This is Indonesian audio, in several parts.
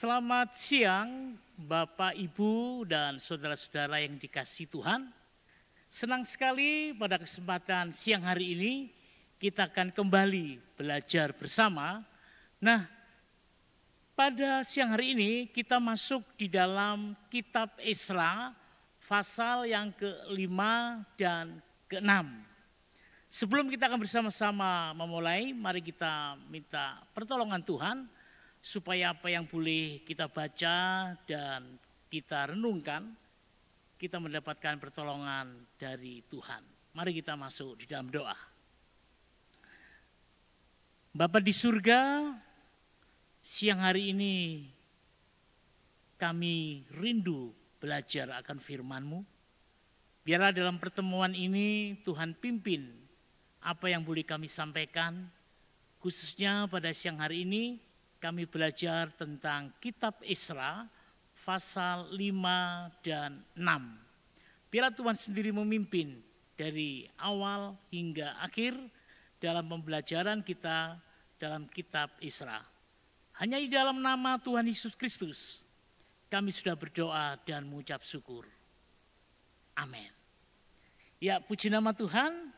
Selamat siang Bapak, Ibu, dan saudara-saudara yang dikasihi Tuhan. Senang sekali pada kesempatan siang hari ini kita akan kembali belajar bersama. Nah, pada siang hari ini kita masuk di dalam kitab Esra pasal yang ke-5 dan ke-6. Sebelum kita akan bersama-sama memulai, mari kita minta pertolongan Tuhan supaya apa yang boleh kita baca dan kita renungkan, kita mendapatkan pertolongan dari Tuhan. Mari kita masuk di dalam doa. Bapa di surga, siang hari ini kami rindu belajar akan firman-Mu. Biarlah dalam pertemuan ini Tuhan pimpin apa yang boleh kami sampaikan, khususnya pada siang hari ini kami belajar tentang kitab Esra pasal 5 dan 6. Biarlah Tuhan sendiri memimpin dari awal hingga akhir dalam pembelajaran kita dalam kitab Esra. Hanya di dalam nama Tuhan Yesus Kristus kami sudah berdoa dan mengucap syukur. Amin. Ya, puji nama Tuhan.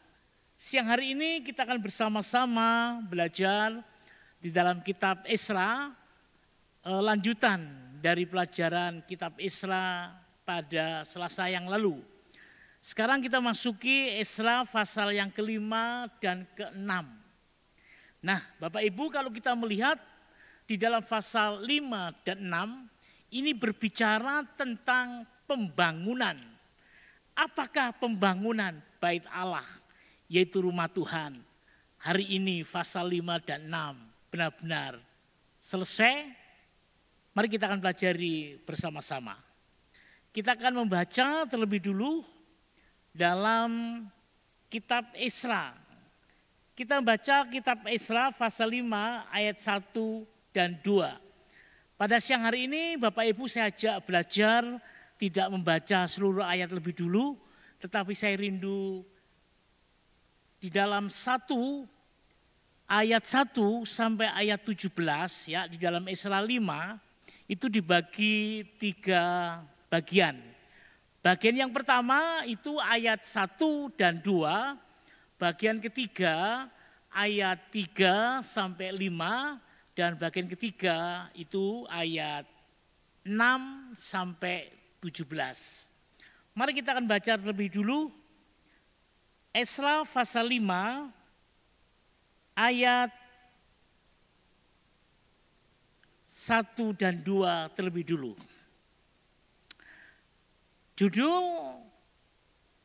Siang hari ini kita akan bersama-sama belajar di dalam kitab Esra, lanjutan dari pelajaran kitab Esra pada Selasa yang lalu. Sekarang kita masuki Esra pasal yang ke-5 dan ke-6. Nah, Bapak Ibu, kalau kita melihat di dalam pasal 5 dan 6, ini berbicara tentang pembangunan. Apakah pembangunan bait Allah, yaitu rumah Tuhan? Hari ini pasal 5 dan 6 benar-benar selesai. Mari kita akan pelajari bersama-sama. Kita akan membaca terlebih dulu dalam kitab Esra. Kita membaca kitab Esra pasal 5 ayat 1 dan 2. Pada siang hari ini Bapak Ibu saya ajak belajar tidak membaca seluruh ayat lebih dulu, tetapi saya rindu di dalam ayat 1 sampai ayat 17 ya, di dalam Esra 5 itu dibagi 3 bagian. Bagian yang pertama itu ayat 1 dan 2, bagian ketiga ayat 3 sampai 5, dan bagian ketiga itu ayat 6 sampai 17. Mari kita akan baca terlebih dulu Esra pasal 5 ayat 1 dan 2 terlebih dulu. Judul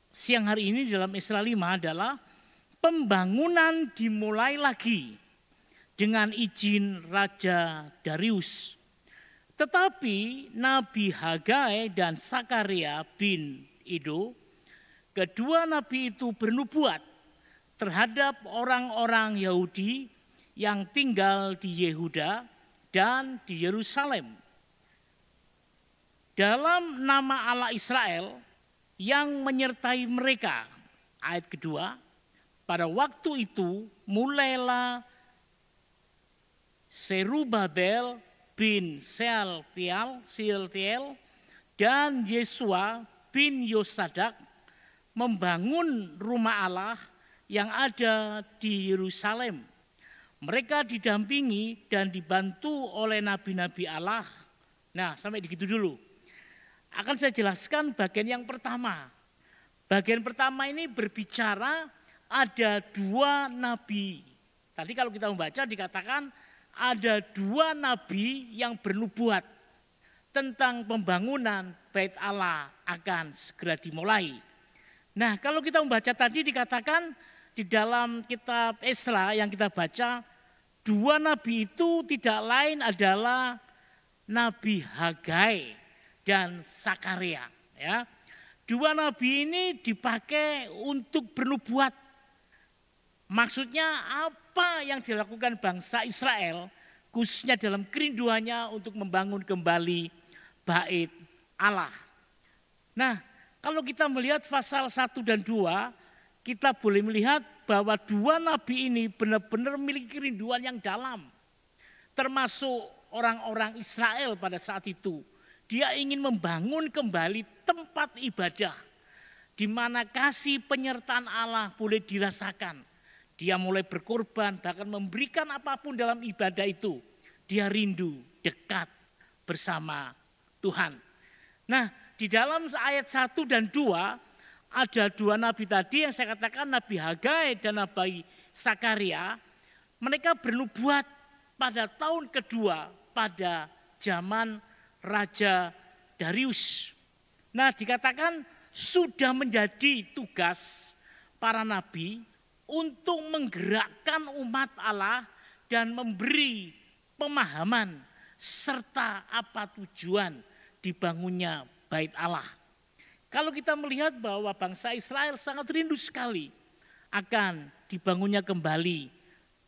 siang hari ini dalam Esra 5 adalah pembangunan dimulai lagi dengan izin Raja Darius. Tetapi Nabi Hagai dan Sakaria bin Ido, kedua nabi itu bernubuat terhadap orang-orang Yahudi yang tinggal di Yehuda dan di Yerusalem. Dalam nama Allah Israel yang menyertai mereka. Ayat kedua, pada waktu itu mulailah Serubabel bin Sealtiel dan Yesua bin Yosadak membangun rumah Allah yang ada di Yerusalem. Mereka didampingi dan dibantu oleh nabi-nabi Allah. Nah, sampai begitu dulu. Akan saya jelaskan bagian yang pertama. Bagian pertama ini berbicara ada 2 nabi. Tadi kalau kita membaca dikatakan ada 2 nabi yang bernubuat tentang pembangunan bait Allah akan segera dimulai. Nah, kalau kita membaca tadi dikatakan di dalam kitab Esra yang kita baca, 2 nabi itu tidak lain adalah Nabi Hagai dan Sakaria. Ya. 2 nabi ini dipakai untuk bernubuat. Maksudnya apa yang dilakukan bangsa Israel, khususnya dalam kerinduannya untuk membangun kembali bait Allah. Nah, kalau kita melihat pasal 1 dan 2, kita boleh melihat bahwa 2 nabi ini benar-benar memiliki kerinduan yang dalam. Termasuk orang-orang Israel pada saat itu. Dia ingin membangun kembali tempat ibadah di mana kasih penyertaan Allah boleh dirasakan. Dia mulai berkorban, bahkan memberikan apapun dalam ibadah itu. Dia rindu dekat bersama Tuhan. Nah, di dalam ayat 1 dan 2 ada dua nabi tadi yang saya katakan, Nabi Hagai dan Nabi Sakaria. Mereka bernubuat pada tahun kedua pada zaman Raja Darius. Nah, dikatakan sudah menjadi tugas para nabi untuk menggerakkan umat Allah dan memberi pemahaman serta apa tujuan dibangunnya Bait Allah. Kalau kita melihat bahwa bangsa Israel sangat rindu sekali akan dibangunnya kembali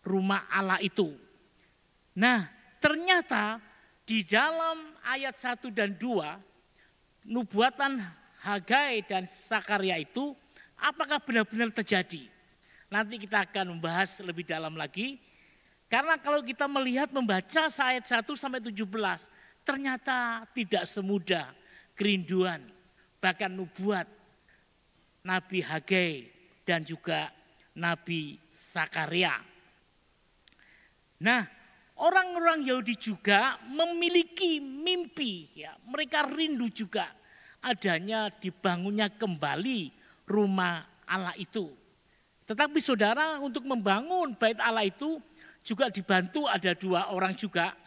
rumah Allah itu. Nah, ternyata di dalam ayat 1 dan 2, nubuatan Hagai dan Sakaria itu apakah benar-benar terjadi? Nanti kita akan membahas lebih dalam lagi. Karena kalau kita melihat membaca ayat 1 sampai 17, ternyata tidak semudah kerinduan, bahkan nubuat Nabi Hagai dan juga Nabi Sakaria. Nah, orang-orang Yahudi juga memiliki mimpi, ya. Mereka rindu juga adanya dibangunnya kembali rumah Allah itu. Tetapi saudara, untuk membangun bait Allah itu juga dibantu ada dua orang juga,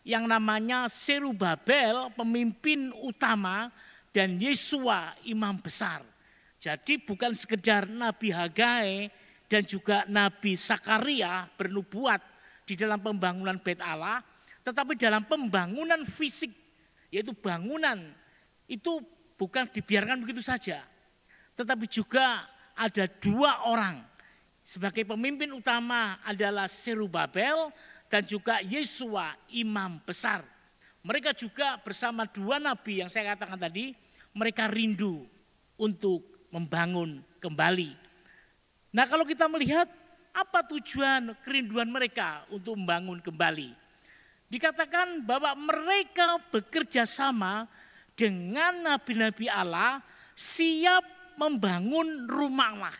yang namanya Serubabel, pemimpin utama, dan Yesua, imam besar. Jadi bukan sekedar Nabi Hagai dan juga Nabi Sakaria bernubuat di dalam pembangunan bait Allah, tetapi dalam pembangunan fisik, yaitu bangunan itu bukan dibiarkan begitu saja, tetapi juga ada dua orang sebagai pemimpin utama adalah Serubabel dan juga Yesua, imam besar. Mereka juga bersama dua nabi yang saya katakan tadi, mereka rindu untuk membangun kembali. Nah, kalau kita melihat apa tujuan kerinduan mereka untuk membangun kembali, dikatakan bahwa mereka bekerja sama dengan nabi-nabi Allah siap membangun rumah Allah.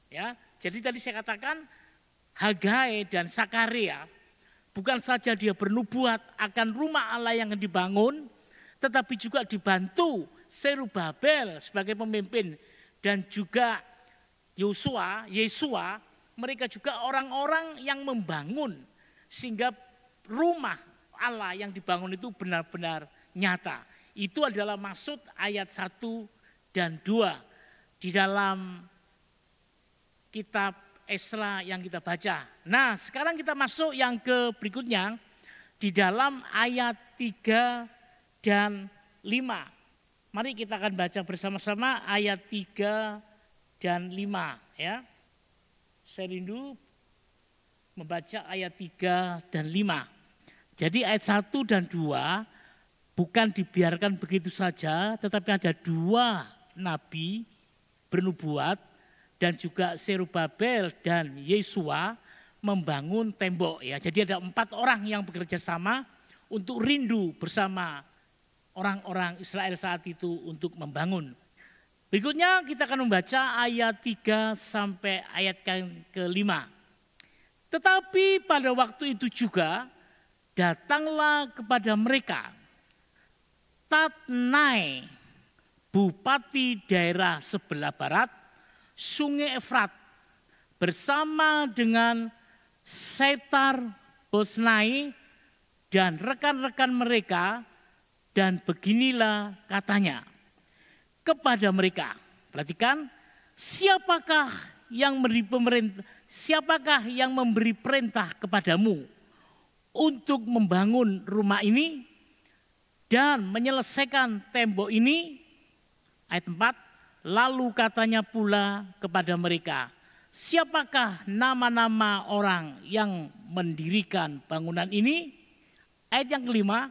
Ya, jadi tadi saya katakan Hagai dan Sakaria bukan saja dia bernubuat akan rumah Allah yang dibangun, tetapi juga dibantu Serubabel sebagai pemimpin dan juga Yesua, mereka juga orang-orang yang membangun sehingga rumah Allah yang dibangun itu benar-benar nyata. Itu adalah maksud ayat 1 dan 2 di dalam kitab Esra yang kita baca. Nah, sekarang kita masuk yang ke berikutnya di dalam ayat 3 dan 5. Mari kita akan baca bersama-sama ayat 3 dan 5 ya. Saya rindu membaca ayat 3 dan 5. Jadi ayat 1 dan 2 bukan dibiarkan begitu saja, tetapi ada dua nabi bernubuat dan juga Serubabel dan Yesua membangun tembok ya. Jadi ada 4 orang yang bekerja sama untuk rindu bersama orang-orang Israel saat itu untuk membangun. Berikutnya kita akan membaca ayat 3 sampai ayat ke-5. Tetapi pada waktu itu juga datanglah kepada mereka Tatnai, bupati daerah sebelah barat Sungai Efrat, bersama dengan Setar Bosnai dan rekan-rekan mereka, dan beginilah katanya kepada mereka. Perhatikan, siapakah yang memberi perintah kepadamu untuk membangun rumah ini dan menyelesaikan tembok ini? Ayat 4, lalu katanya pula kepada mereka, siapakah nama-nama orang yang mendirikan bangunan ini? Ayat yang kelima,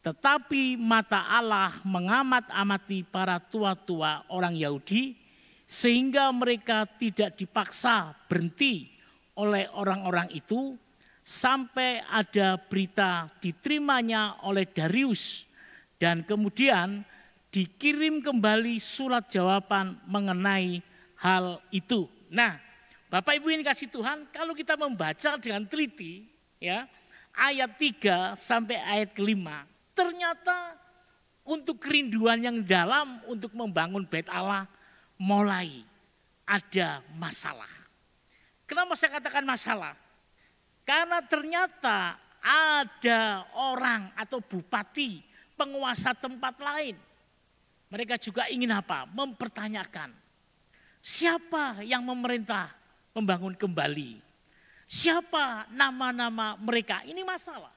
tetapi mata Allah mengamat-amati para tua-tua orang Yahudi, sehingga mereka tidak dipaksa berhenti oleh orang-orang itu, sampai ada berita diterimanya oleh Darius dan kemudian dikirim kembali surat jawaban mengenai hal itu. Nah, Bapak Ibu yang kasih Tuhan, kalau kita membaca dengan teliti ya, ayat 3 sampai ayat ke-5, ternyata untuk kerinduan yang dalam untuk membangun bait Allah mulai ada masalah. Kenapa saya katakan masalah? Karena ternyata ada orang atau bupati, penguasa tempat lain. Mereka juga ingin apa? Mempertanyakan siapa yang memerintah membangun kembali. Siapa nama-nama mereka? Ini masalah.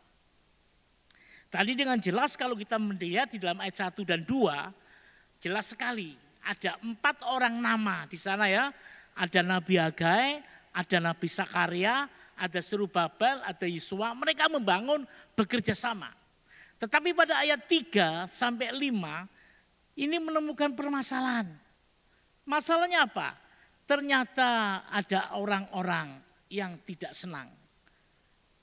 Tadi dengan jelas kalau kita melihat di dalam ayat 1 dan 2, jelas sekali ada 4 orang nama di sana ya. Ada Nabi Hagai, ada Nabi Sakaria, ada Serubabel, ada Yesua. Mereka membangun bekerja sama. Tetapi pada ayat 3 sampai 5 ini menemukan permasalahan. Masalahnya apa? Ternyata ada orang-orang yang tidak senang.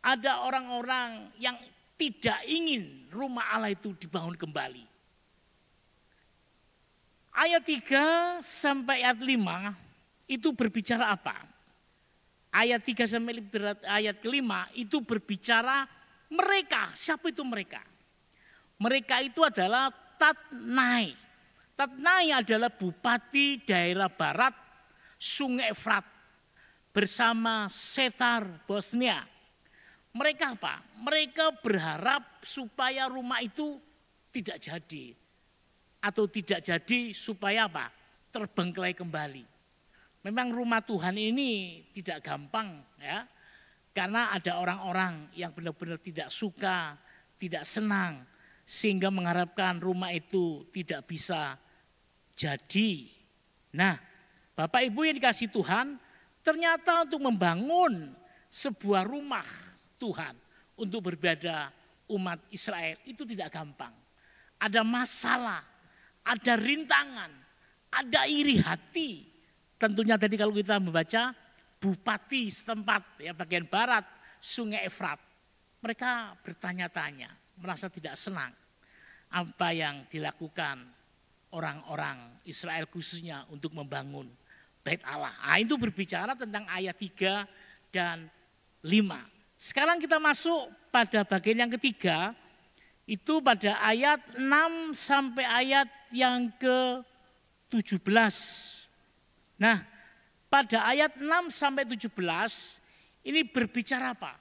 Ada orang-orang yang tidak ingin rumah Allah itu dibangun kembali. Ayat 3 sampai ayat 5 itu berbicara apa? Ayat 3 sampai ayat ke-5 itu berbicara mereka. Siapa itu mereka? Mereka itu adalah Tatnai. Tatnai adalah bupati daerah barat Sungai Efrat bersama Setar Bosnia. Mereka apa? Mereka berharap supaya rumah itu tidak jadi. Atau tidak jadi supaya apa? Terbengkelai kembali. Memang rumah Tuhan ini tidak gampang ya. Karena ada orang-orang yang benar-benar tidak suka, tidak senang. Sehingga mengharapkan rumah itu tidak bisa jadi. Nah, Bapak Ibu yang dikasih Tuhan, ternyata untuk membangun sebuah rumah Tuhan untuk beribadah umat Israel itu tidak gampang. Ada masalah, ada rintangan, ada iri hati. Tentunya tadi kalau kita membaca bupati setempat ya bagian barat Sungai Efrat. Mereka bertanya-tanya, merasa tidak senang apa yang dilakukan orang-orang Israel khususnya untuk membangun bait Allah. Nah, itu berbicara tentang ayat 3 dan 5. Sekarang kita masuk pada bagian yang ketiga, itu pada ayat 6 sampai ayat yang ke-17. Nah, pada ayat 6 sampai 17 ini berbicara apa?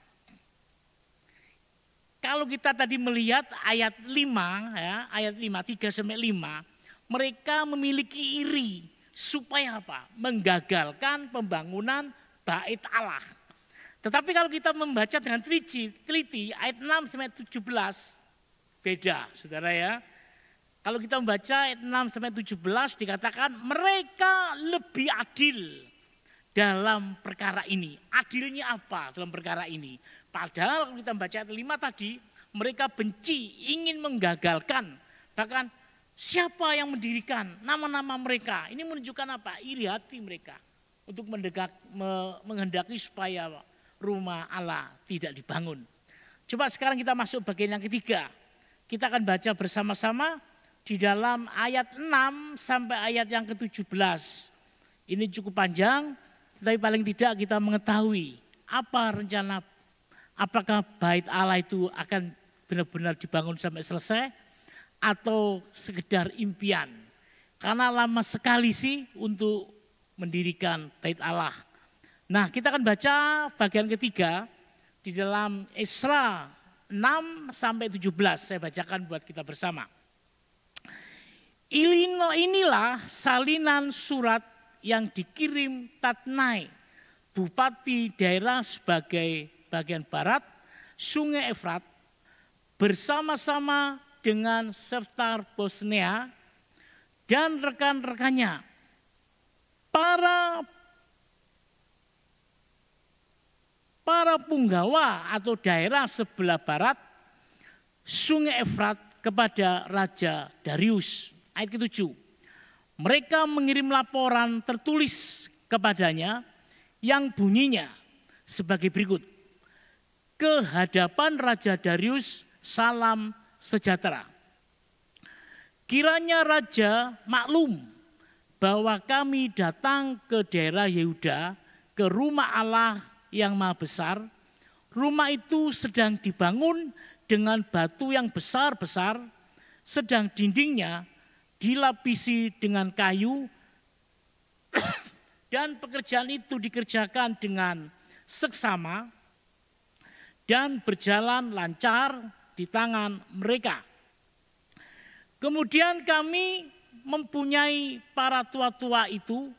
Kalau kita tadi melihat ayat 5 ya, ayat 5 3 sampai 5, mereka memiliki iri supaya apa? Menggagalkan pembangunan bait Allah. Tetapi kalau kita membaca dengan teliti ayat 6 sampai 17 beda, Saudara ya. Kalau kita membaca ayat 6 sampai 17 dikatakan mereka lebih adil dalam perkara ini. Adilnya apa dalam perkara ini? Padahal kalau kita membaca ayat 5 tadi, mereka benci, ingin menggagalkan. Bahkan siapa yang mendirikan nama-nama mereka? Ini menunjukkan apa? Iri hati mereka untuk menghendaki supaya rumah Allah tidak dibangun. Coba sekarang kita masuk bagian yang ketiga. Kita akan baca bersama-sama di dalam ayat 6 sampai ayat yang ke-17. Ini cukup panjang, tetapi paling tidak kita mengetahui apa rencana, apakah bait Allah itu akan benar-benar dibangun sampai selesai atau sekedar impian. Karena lama sekali sih untuk mendirikan bait Allah. Nah, kita akan baca bagian ketiga di dalam Esra 6 sampai 17. Saya bacakan buat kita bersama. Inilah salinan surat yang dikirim Tatnai, bupati daerah sebagai bagian barat Sungai Efrat, bersama-sama dengan Setar Bosnia dan rekan-rekannya, para punggawa atau daerah sebelah barat Sungai Efrat kepada Raja Darius. Ayat ke-7. Mereka mengirim laporan tertulis kepadanya yang bunyinya sebagai berikut. ke hadapan Raja Darius, salam sejahtera. Kiranya Raja maklum bahwa kami datang ke daerah Yehuda, ke rumah Allah yang Maha Besar. Rumah itu sedang dibangun dengan batu yang besar-besar, sedang dindingnya dilapisi dengan kayu, dan pekerjaan itu dikerjakan dengan seksama dan berjalan lancar di tangan mereka. Kemudian kami mempunyai para tua-tua itu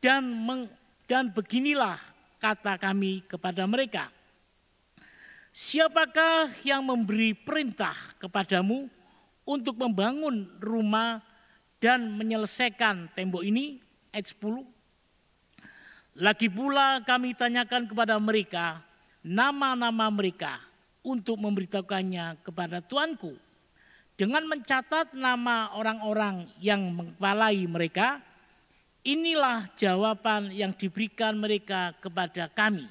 dan beginilah kata kami kepada mereka. Siapakah yang memberi perintah kepadamu untuk membangun rumah dan menyelesaikan tembok ini? Ayat 10. Lagi pula kami tanyakan kepada mereka nama-nama mereka untuk memberitahukannya kepada tuanku. Dengan mencatat nama orang-orang yang mengepalai mereka, inilah jawaban yang diberikan mereka kepada kami.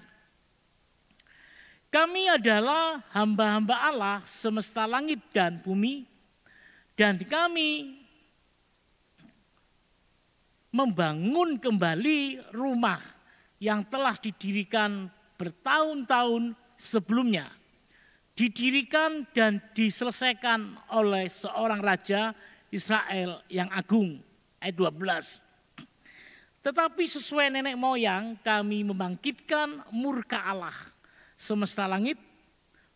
Kami adalah hamba-hamba Allah semesta langit dan bumi, dan kami membangun kembali rumah yang telah didirikan bertahun-tahun sebelumnya. Didirikan dan diselesaikan oleh seorang raja Israel yang agung. Ayat 12. Tetapi sesuai nenek moyang kami membangkitkan murka Allah semesta langit,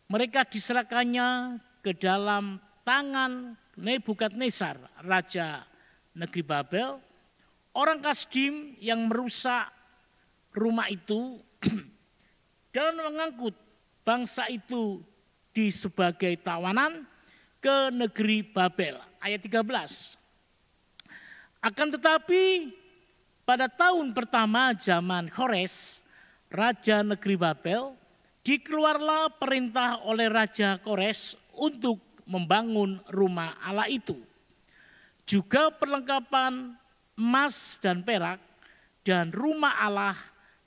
mereka diserahkannya ke dalam tangan Nebukadnezar, raja negeri Babel, orang Kasdim yang merusak rumah itu dan mengangkut bangsa itu di sebagai tawanan ke negeri Babel. Ayat 13. Akan tetapi pada tahun pertama zaman Kores, raja negeri Babel, dikeluarlah perintah oleh Raja Kores untuk membangun rumah Allah itu. Juga perlengkapan emas dan perak dan rumah Allah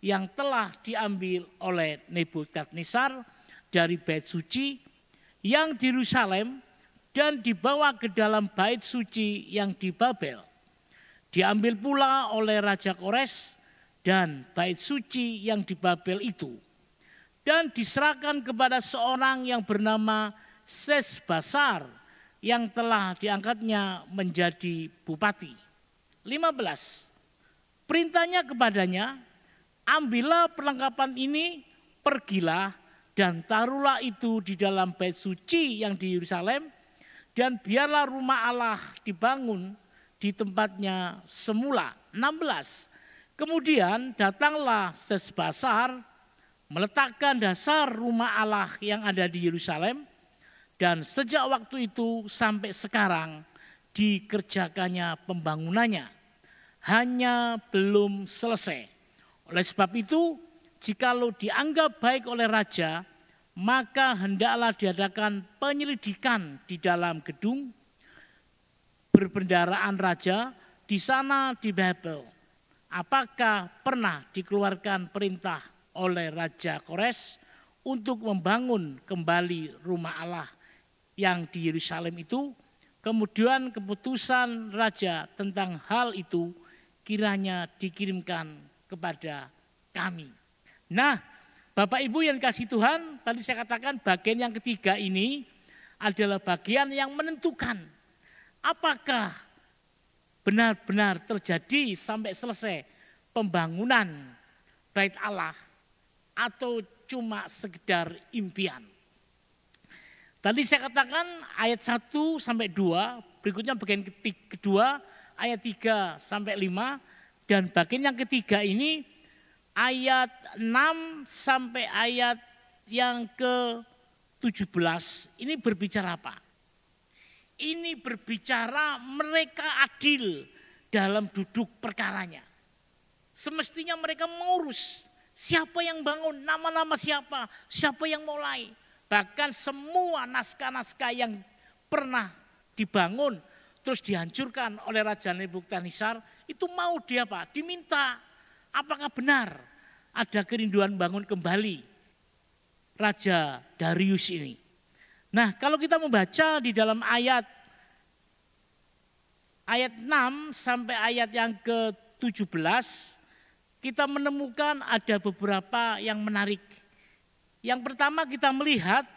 yang telah diambil oleh Nebukadnezar dari bait suci yang di Yerusalem dan dibawa ke dalam bait suci yang di Babel. Diambil pula oleh Raja Kores dan bait suci yang di Babel itu, dan diserahkan kepada seorang yang bernama Sesbasar yang telah diangkatnya menjadi bupati. 15. Perintahnya kepadanya, ambillah perlengkapan ini, pergilah dan taruhlah itu di dalam bait suci yang di Yerusalem, dan biarlah rumah Allah dibangun di tempatnya semula. 16. Kemudian datanglah Sesbasar meletakkan dasar rumah Allah yang ada di Yerusalem, dan sejak waktu itu sampai sekarang dikerjakannya pembangunannya, hanya belum selesai. Oleh sebab itu, jikalau dianggap baik oleh raja, maka hendaklah diadakan penyelidikan di dalam gedung berbendaraan raja di sana di Babel. Apakah pernah dikeluarkan perintah oleh Raja Kores untuk membangun kembali rumah Allah yang di Yerusalem itu? Kemudian keputusan raja tentang hal itu kiranya dikirimkan kepada kami. Nah, Bapak Ibu yang kasih Tuhan, tadi saya katakan bagian yang ketiga ini adalah bagian yang menentukan apakah benar-benar terjadi sampai selesai pembangunan bait Allah atau cuma sekedar impian. Tadi saya katakan ayat 1 sampai 2, berikutnya bagian kedua ayat 3 sampai 5, dan bagian yang ketiga ini ayat 6 sampai ayat yang ke-17. Ini berbicara apa? Ini berbicara mereka adil dalam duduk perkaranya. Semestinya mereka mengurus siapa yang bangun, nama-nama siapa yang mulai. Bahkan semua naskah-naskah yang pernah dibangun terus dihancurkan oleh Raja Nebukadnezar, itu mau dia apa? Diminta apakah benar ada kerinduan bangun kembali Raja Darius ini. Nah, kalau kita membaca di dalam ayat 6 sampai ayat yang ke-17, kita menemukan ada beberapa yang menarik. Yang pertama kita melihat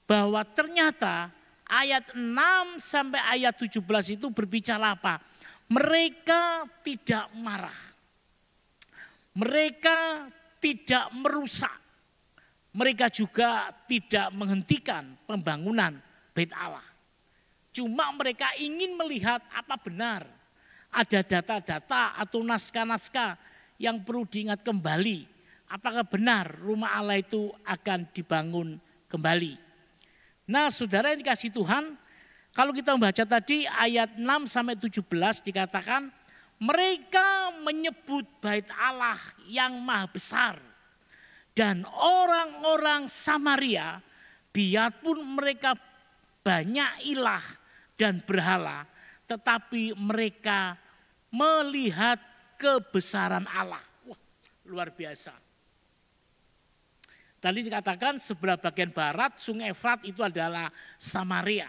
bahwa ternyata ayat 6 sampai ayat 17 itu berbicara apa? Mereka tidak marah. Mereka tidak merusak. Mereka juga tidak menghentikan pembangunan Bait Allah. Cuma mereka ingin melihat apa benar ada data-data atau naskah-naskah yang perlu diingat kembali. Apakah benar rumah Allah itu akan dibangun kembali. Nah, saudara yang dikasih Tuhan, kalau kita membaca tadi ayat 6 sampai 17 dikatakan mereka menyebut Bait Allah yang maha besar. Dan orang-orang Samaria biarpun mereka banyak ilah dan berhala, tetapi mereka melihat kebesaran Allah. Wah, luar biasa. Tadi dikatakan sebelah bagian barat Sungai Efrat itu adalah Samaria.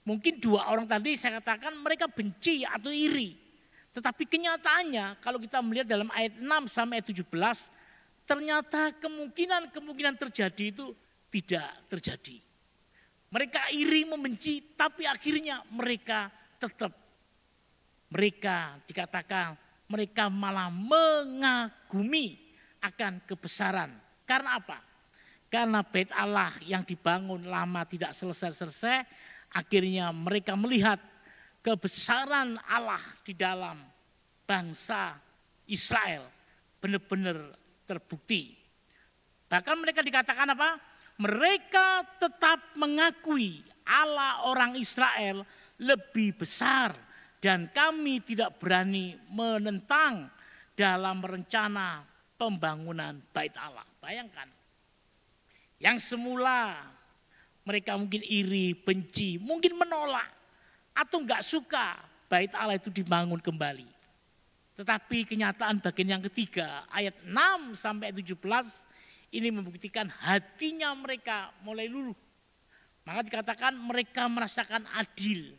Mungkin dua orang tadi saya katakan mereka benci atau iri. Tetapi kenyataannya kalau kita melihat dalam ayat 6 sampai 17, ternyata kemungkinan terjadi itu tidak terjadi. Mereka iri membenci, tapi akhirnya mereka dikatakan mereka malah mengagumi akan kebesaran. Karena apa? Karena Bait Allah yang dibangun lama tidak selesai-selesai, akhirnya mereka melihat kebesaran Allah di dalam bangsa Israel benar-benar terbukti. Bahkan mereka dikatakan apa? Mereka tetap mengakui Allah orang Israel lebih besar dan kami tidak berani menentang dalam rencana pembangunan Bait Allah. Bayangkan, yang semula mereka mungkin iri, benci, mungkin menolak atau enggak suka Bait Allah itu dibangun kembali. Tetapi kenyataan bagian yang ketiga ayat 6 sampai 17 ini membuktikan hatinya mereka mulai luluh. Maka dikatakan mereka merasakan adil.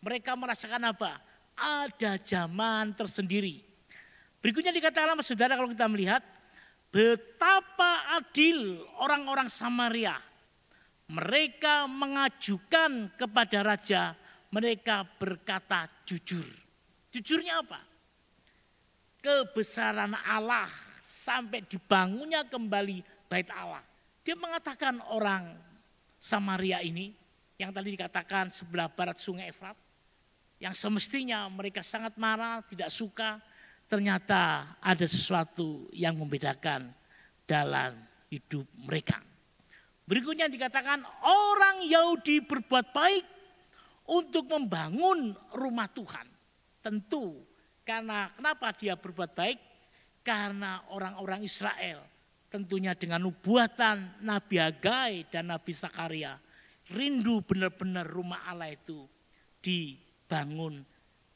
Mereka merasakan apa? Ada zaman tersendiri. Berikutnya dikatakan sama saudara kalau kita melihat betapa adil orang-orang Samaria. Mereka mengajukan kepada raja, mereka berkata jujur. Jujurnya apa? Kebesaran Allah sampai dibangunnya kembali Bait Allah. Dia mengatakan orang Samaria ini yang tadi dikatakan sebelah barat Sungai Efrat, yang semestinya mereka sangat marah, tidak suka, ternyata ada sesuatu yang membedakan dalam hidup mereka. Berikutnya dikatakan orang Yahudi berbuat baik untuk membangun rumah Tuhan. Tentu karena kenapa dia berbuat baik? Karena orang-orang Israel tentunya dengan nubuatan Nabi Hagai dan Nabi Sakaria rindu benar-benar rumah Allah itu dibangun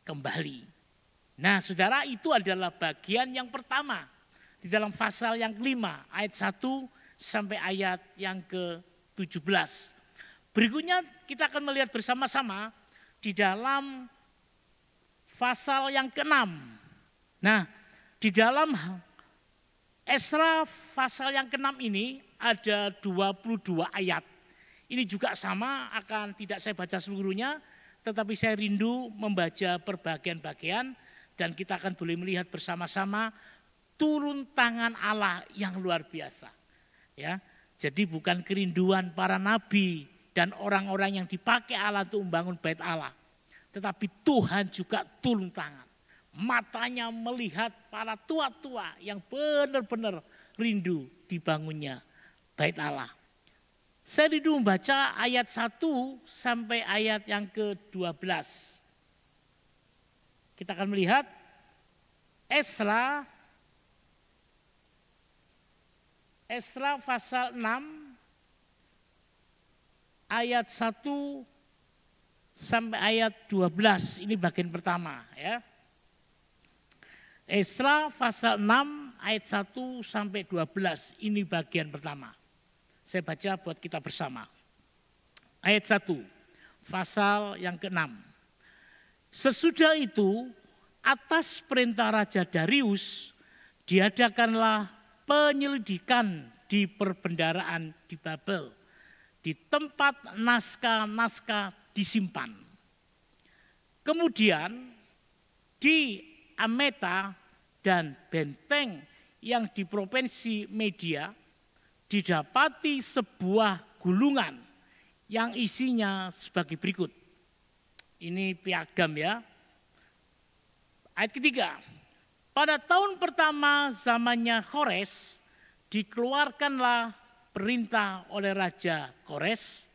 kembali. Nah saudara, itu adalah bagian yang pertama di dalam pasal yang kelima ayat 1 sampai ayat yang ke-17. Berikutnya kita akan melihat bersama-sama di dalam pasal yang ke-6. Nah, di dalam Esra pasal yang ke-6 ini ada 22 ayat. Ini juga sama, akan tidak saya baca seluruhnya, tetapi saya rindu membaca perbagian-bagian dan kita akan boleh melihat bersama-sama turun tangan Allah yang luar biasa. Ya, jadi bukan kerinduan para nabi dan orang-orang yang dipakai Allah untuk membangun Bait Allah, tetapi Tuhan juga turun tangan. Matanya melihat para tua-tua yang benar-benar rindu dibangunnya Bait Allah. Saya rindu membaca ayat 1 sampai ayat yang ke-12. Kita akan melihat Esra pasal 6 ayat 1 sampai ayat 12. Ini bagian pertama ya. Esra pasal 6 ayat 1 sampai 12. Ini bagian pertama. Saya baca buat kita bersama. Ayat 1, pasal yang ke-6. Sesudah itu, atas perintah Raja Darius, diadakanlah penyelidikan di perbendaharaan di Babel, di tempat naskah-naskah disimpan. Kemudian di Ameta dan benteng yang di provinsi Media didapati sebuah gulungan yang isinya sebagai berikut. Ini piagam ya. Ayat ketiga. Pada tahun pertama zamannya Kores, dikeluarkanlah perintah oleh Raja Kores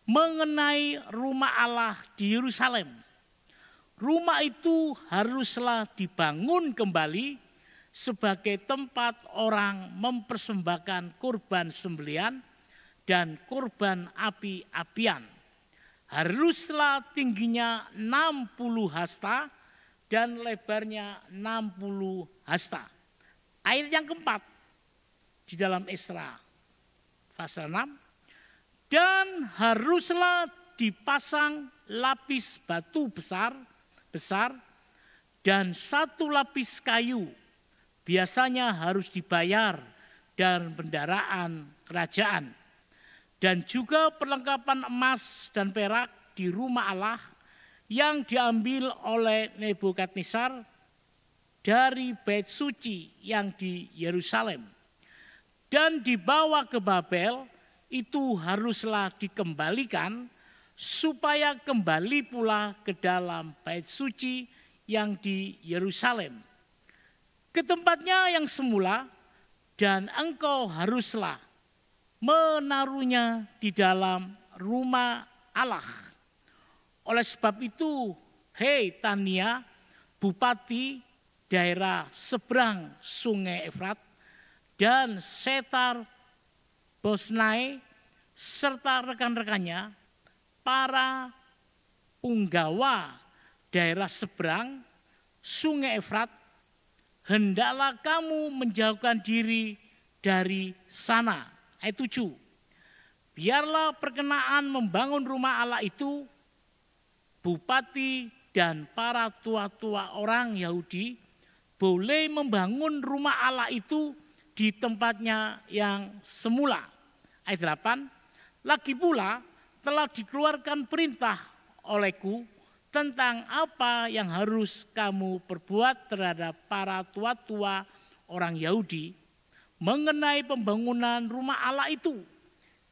mengenai rumah Allah di Yerusalem. Rumah itu haruslah dibangun kembali sebagai tempat orang mempersembahkan kurban sembelihan dan kurban api-apian. Haruslah tingginya 60 hasta dan lebarnya 60 hasta. Ayat yang keempat di dalam Esra pasal 6. Dan haruslah dipasang lapis batu besar dan 1 lapis kayu. Biasanya harus dibayar dan bendaraan kerajaan. Dan juga perlengkapan emas dan perak di rumah Allah yang diambil oleh Nebukadnezar dari bait suci yang di Yerusalem dan dibawa ke Babel, itu haruslah dikembalikan supaya kembali pula ke dalam bait suci yang di Yerusalem, ke tempatnya yang semula, dan engkau haruslah menaruhnya di dalam rumah Allah. Oleh sebab itu, hei Tania, bupati daerah seberang sungai Efrat, dan Setar Bosnai, serta rekan-rekannya, para punggawa daerah seberang sungai Efrat, hendaklah kamu menjauhkan diri dari sana. Ayat 7. Biarlah perkenaan membangun rumah Allah itu, bupati dan para tua-tua orang Yahudi boleh membangun rumah Allah itu di tempatnya yang semula. Ayat 8. Lagi pula telah dikeluarkan perintah olehku tentang apa yang harus kamu perbuat terhadap para tua-tua orang Yahudi mengenai pembangunan rumah Allah itu,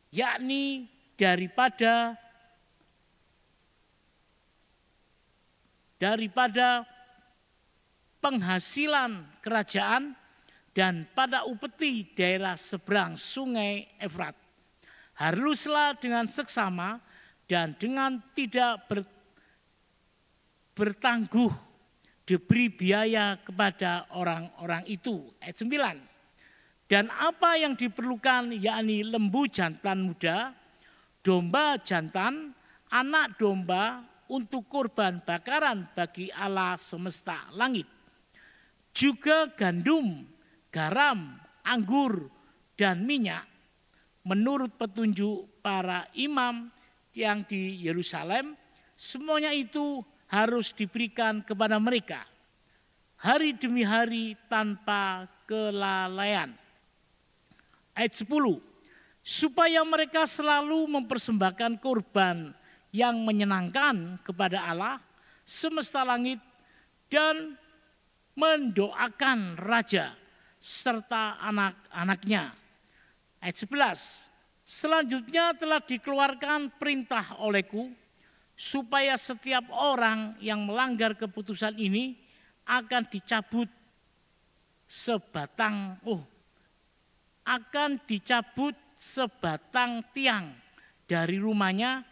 yakni daripada penghasilan kerajaan dan pada upeti daerah seberang sungai Efrat. Haruslah dengan seksama dan dengan tidak bertangguh diberi biaya kepada orang-orang itu. Ayat 9. Dan apa yang diperlukan, yakni lembu jantan muda, domba jantan, anak domba untuk kurban bakaran bagi Allah semesta langit. Juga gandum, garam, anggur, dan minyak, menurut petunjuk para imam yang di Yerusalem, semuanya itu harus diberikan kepada mereka hari demi hari tanpa kelalaian. Ayat 10. Supaya mereka selalu mempersembahkan kurban yang menyenangkan kepada Allah semesta langit dan mendoakan raja serta anak-anaknya. Ayat 11. Selanjutnya telah dikeluarkan perintah olehku supaya setiap orang yang melanggar keputusan ini akan dicabut sebatang tiang dari rumahnya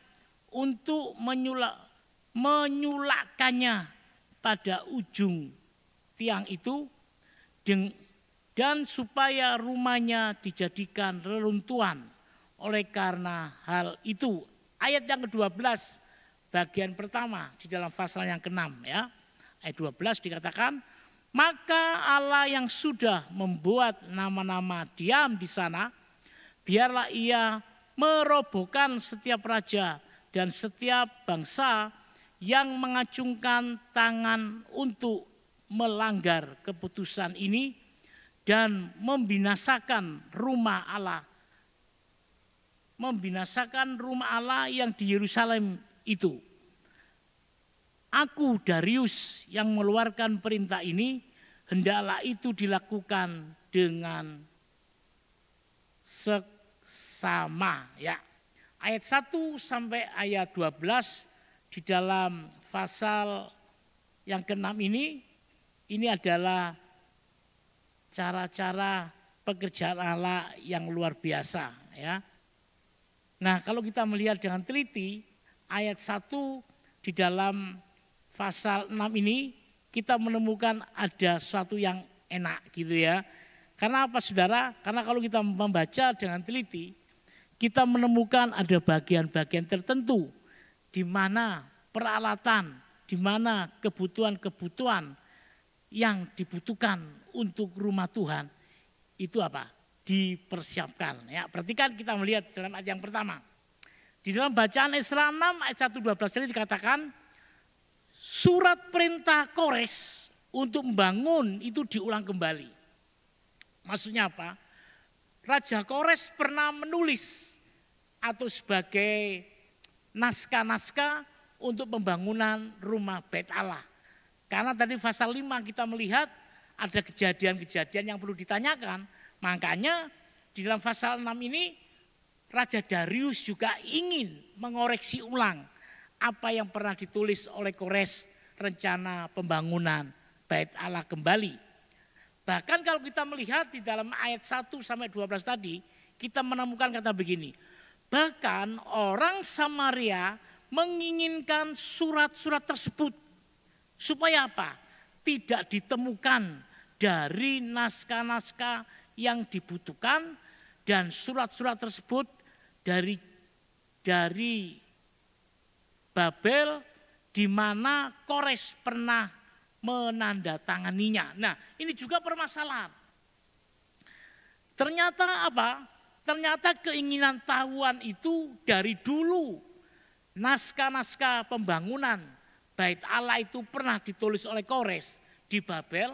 untuk menyulakkannya pada ujung tiang itu, dan supaya rumahnya dijadikan reruntuhan oleh karena hal itu. Ayat yang ke-12 bagian pertama di dalam pasal yang ke-6 ya. Ayat 12 dikatakan, maka Allah yang sudah membuat nama-nama diam di sana biarlah ia merobohkan setiap raja dan setiap bangsa yang mengacungkan tangan untuk melanggar keputusan ini dan membinasakan rumah Allah yang di Yerusalem itu. Aku Darius yang mengeluarkan perintah ini, hendaklah itu dilakukan dengan seksama, ya. Ayat 1 sampai ayat 12 di dalam pasal yang ke-6 ini adalah cara-cara pekerjaan Allah yang luar biasa, ya. Nah, kalau kita melihat dengan teliti ayat 1 di dalam pasal 6 ini, kita menemukan ada sesuatu yang enak gitu ya. Karena apa saudara? Karena kalau kita membaca dengan teliti, kita menemukan ada bagian-bagian tertentu di mana peralatan, di mana kebutuhan-kebutuhan yang dibutuhkan untuk rumah Tuhan itu apa? Dipersiapkan. Ya, perhatikan kita melihat dalam ayat yang pertama. Di dalam bacaan Esra 6 ayat 1-12 ini dikatakan surat perintah Kores untuk membangun itu diulang kembali. Maksudnya apa? Raja Kores pernah menulis atau sebagai naskah-naskah untuk pembangunan rumah Bait Allah. Karena tadi pasal 5 kita melihat ada kejadian-kejadian yang perlu ditanyakan. Makanya di dalam pasal 6 ini Raja Darius juga ingin mengoreksi ulang apa yang pernah ditulis oleh Kores, rencana pembangunan Bait Allah kembali. Bahkan kalau kita melihat di dalam ayat 1 sampai 12 tadi, kita menemukan kata begini. Bahkan orang Samaria menginginkan surat-surat tersebut. Supaya apa? Tidak ditemukan dari naskah-naskah yang dibutuhkan dan surat-surat tersebut dari Babel di mana Kores pernah menandatanganinya. Nah, ini juga permasalahan. Ternyata apa? Ternyata keinginan tahuan itu dari dulu. Naskah-naskah pembangunan Bait Allah itu pernah ditulis oleh Kores di Babel,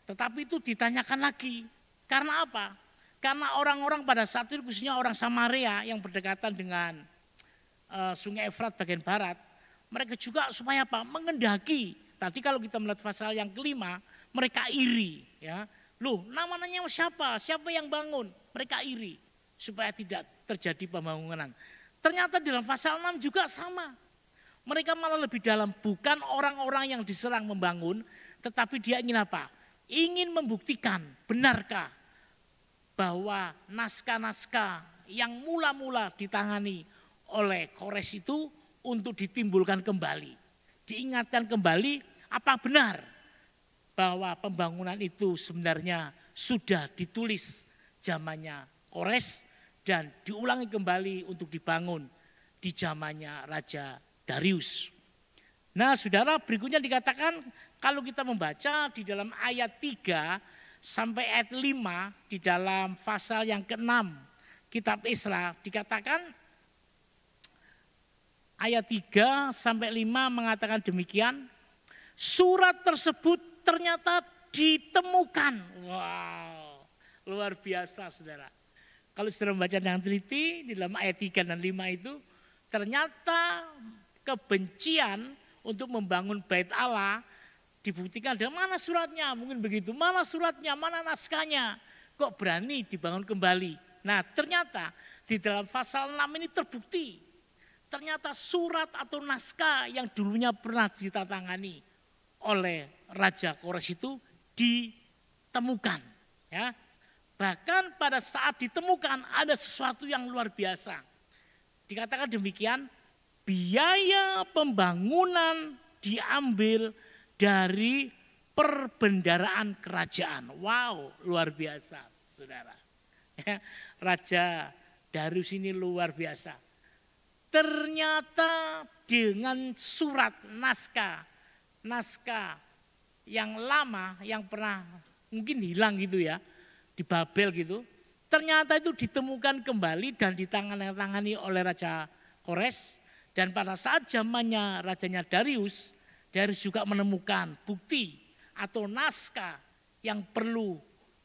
tetapi itu ditanyakan lagi. Karena apa? Karena orang-orang pada saat itu khususnya orang Samaria yang berdekatan dengan Sungai Efrat bagian barat, mereka juga supaya apa? Mengendaki. Tadi kalau kita melihat pasal yang kelima, mereka iri, ya. Loh, namanya siapa? Siapa yang bangun? Mereka iri supaya tidak terjadi pembangunan. Ternyata dalam pasal 6 juga sama. Mereka malah lebih dalam, bukan orang-orang yang diserang membangun, tetapi dia ingin apa? Ingin membuktikan benarkah bahwa naskah-naskah yang mula-mula ditangani oleh Kores itu untuk ditimbulkan kembali. Diingatkan kembali apa benar bahwa pembangunan itu sebenarnya sudah ditulis zamannya Kores dan diulangi kembali untuk dibangun di zamannya Raja Darius. Nah, saudara, berikutnya dikatakan kalau kita membaca di dalam ayat 3 sampai ayat 5 di dalam pasal yang ke-6 kitab Esra dikatakan ayat 3 sampai 5 mengatakan demikian, surat tersebut ternyata ditemukan. Wow, luar biasa saudara. Kalau saudara membaca dengan teliti di dalam ayat 3 dan 5 itu ternyata kebencian untuk membangun Bait Allah dibuktikan dari mana suratnya, mungkin begitu, mana suratnya, mana naskahnya, kok berani dibangun kembali. Nah, ternyata di dalam pasal 6 ini terbukti, ternyata surat atau naskah yang dulunya pernah ditandatangani oleh Raja Kores itu ditemukan. Ya. Bahkan pada saat ditemukan ada sesuatu yang luar biasa. Dikatakan demikian, biaya pembangunan diambil dari perbendaraan kerajaan. Wow, luar biasa saudara. Ya, Raja Darius ini luar biasa. Ternyata dengan surat naskah yang lama yang pernah mungkin hilang gitu ya di Babel gitu, ternyata itu ditemukan kembali dan ditangani oleh Raja Kores. Dan pada saat zamannya rajanya Darius, Darius juga menemukan bukti atau naskah yang perlu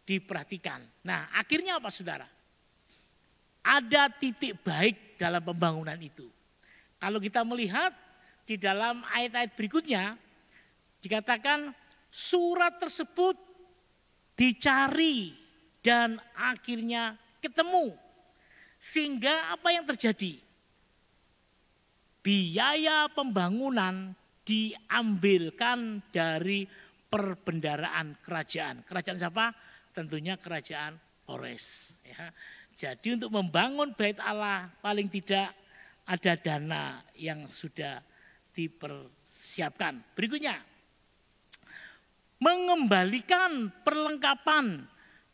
diperhatikan. Nah, akhirnya apa saudara? Ada titik baik dalam pembangunan itu. Kalau kita melihat di dalam ayat-ayat berikutnya, dikatakan surat tersebut dicari dan akhirnya ketemu. Sehingga apa yang terjadi? Biaya pembangunan diambilkan dari perbendaraan kerajaan. Kerajaan siapa? Tentunya kerajaan Kores. Ya. Jadi untuk membangun bait Allah paling tidak ada dana yang sudah dipersiapkan. Berikutnya, mengembalikan perlengkapan